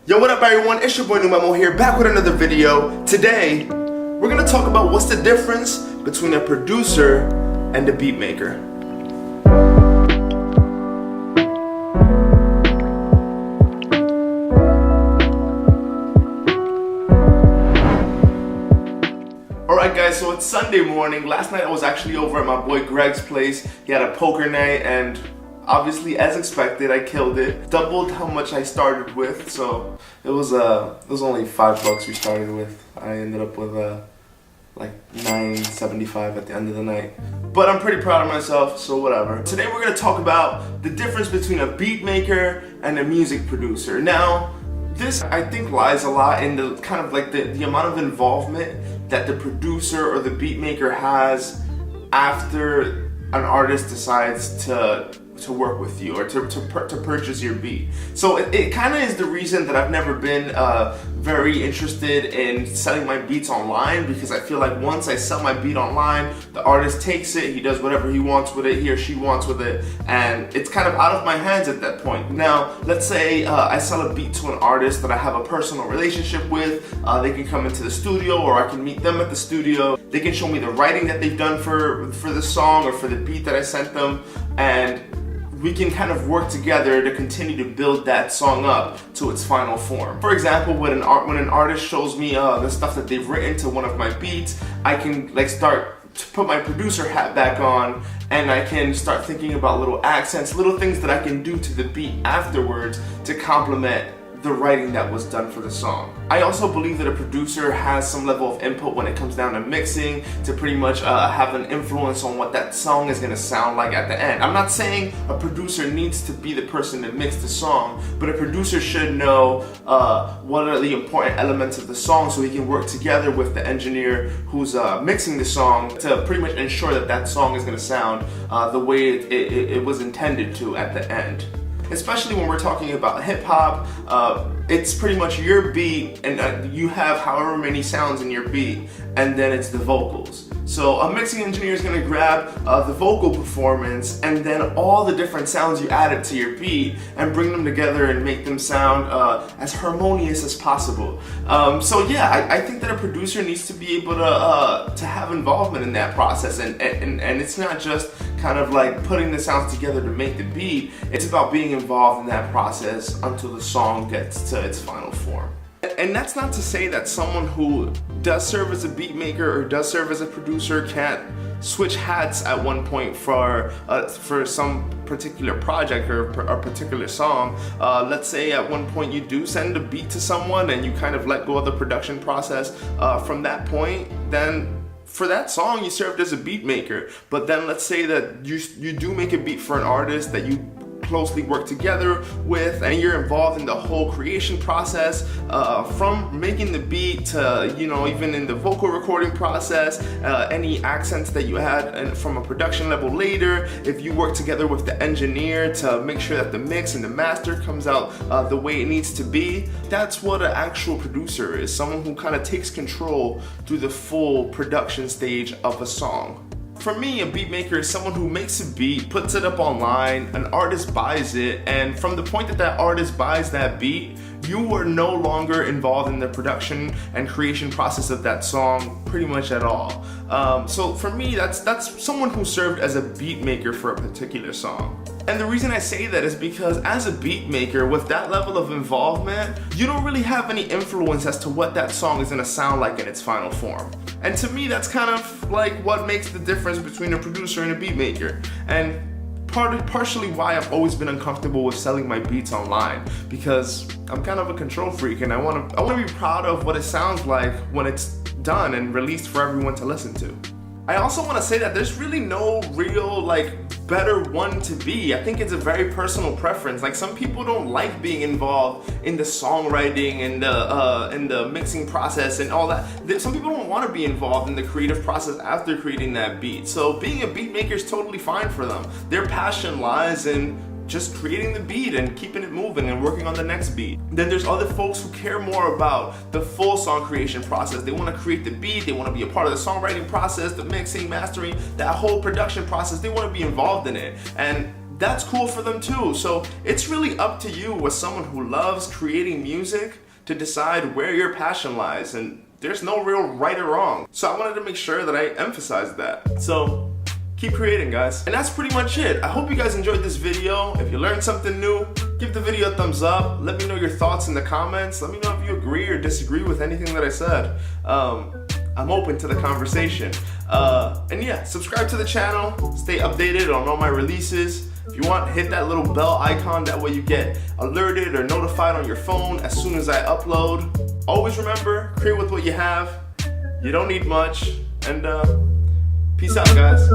Yo, what up everyone? It's your boy Numemo here, back with another video. Today, we're gonna talk about what's the difference between a producer and a beat maker. Alright guys, so it's Sunday morning. Last night I was actually over at my boy Greg's place. He had a poker night and obviously, as expected, I killed it. Doubled how much I started with, so it was only $5 we started with. I ended up with like $9.75 at the end of the night. But I'm pretty proud of myself, so whatever. Today we're gonna talk about the difference between a beat maker and a music producer. Now, this I think lies a lot in the kind of like the amount of involvement that the producer or the beat maker has after an artist decides to work with you or to purchase your beat. So it kind of is the reason that I've never been very interested in selling my beats online, because I feel like once I sell my beat online, the artist takes it, he does whatever he wants with it, he or she wants with it, and it's kind of out of my hands at that point. Now, let's say I sell a beat to an artist that I have a personal relationship with. They can come into the studio or I can meet them at the studio. They can show me the writing that they've done for the song or for the beat that I sent them, and we can kind of work together to continue to build that song up to its final form. For example, when an artist shows me the stuff that they've written to one of my beats, I can like start to put my producer hat back on, and I can start thinking about little accents, little things that I can do to the beat afterwards to complement the writing that was done for the song. I also believe that a producer has some level of input when it comes down to mixing, to pretty much have an influence on what that song is gonna sound like at the end. I'm not saying a producer needs to be the person that mixed the song, but a producer should know what are the important elements of the song so he can work together with the engineer who's mixing the song to pretty much ensure that that song is gonna sound the way it was intended to at the end. Especially when we're talking about hip-hop, it's pretty much your beat and you have however many sounds in your beat, and then it's the vocals. So a mixing engineer is going to grab the vocal performance and then all the different sounds you added to your beat and bring them together and make them sound as harmonious as possible. So yeah, I think that a producer needs to be able to have involvement in that process, and it's not just kind of like putting the sounds together to make the beat. It's about being involved in that process until the song gets to its final form. And that's not to say that someone who does serve as a beat maker or does serve as a producer can't switch hats at one point for some particular project or a particular song. Let's say at one point you do send a beat to someone and you kind of let go of the production process. From that point, then for that song you served as a beat maker. But then let's say that you do make a beat for an artist that you closely work together with, and you're involved in the whole creation process, from making the beat to, you know, even in the vocal recording process, any accents that you had from a production level later, if you work together with the engineer to make sure that the mix and the master comes out the way it needs to be. That's what an actual producer is, someone who kind of takes control through the full production stage of a song. For me, a beat maker is someone who makes a beat, puts it up online, an artist buys it, and from the point that that artist buys that beat, you are no longer involved in the production and creation process of that song pretty much at all. So for me, that's someone who served as a beat maker for a particular song. And the reason I say that is because as a beat maker, with that level of involvement, you don't really have any influence as to what that song is gonna sound like in its final form. And to me, that's kind of like what makes the difference between a producer and a beat maker. And partially why I've always been uncomfortable with selling my beats online, because I'm kind of a control freak and I want to be proud of what it sounds like when it's done and released for everyone to listen to. I also want to say that there's really no real like better one to be. I think it's a very personal preference. Like, some people don't like being involved in the songwriting and the mixing process and all that. Some people don't want to be involved in the creative process after creating that beat. So being a beat maker is totally fine for them. Their passion lies in just creating the beat and keeping it moving and working on the next beat. Then there's other folks who care more about the full song creation process. They want to create the beat, they want to be a part of the songwriting process, the mixing, mastering, that whole production process. They want to be involved in it. And that's cool for them too. So it's really up to you as someone who loves creating music to decide where your passion lies, and there's no real right or wrong. So I wanted to make sure that I emphasized that. So keep creating, guys. And that's pretty much it. I hope you guys enjoyed this video. If you learned something new, give the video a thumbs up. Let me know your thoughts in the comments. Let me know if you agree or disagree with anything that I said. I'm open to the conversation. And yeah, subscribe to the channel. Stay updated on all my releases. If you want, hit that little bell icon. That way you get alerted or notified on your phone as soon as I upload. Always remember, create with what you have. You don't need much. And peace out, guys.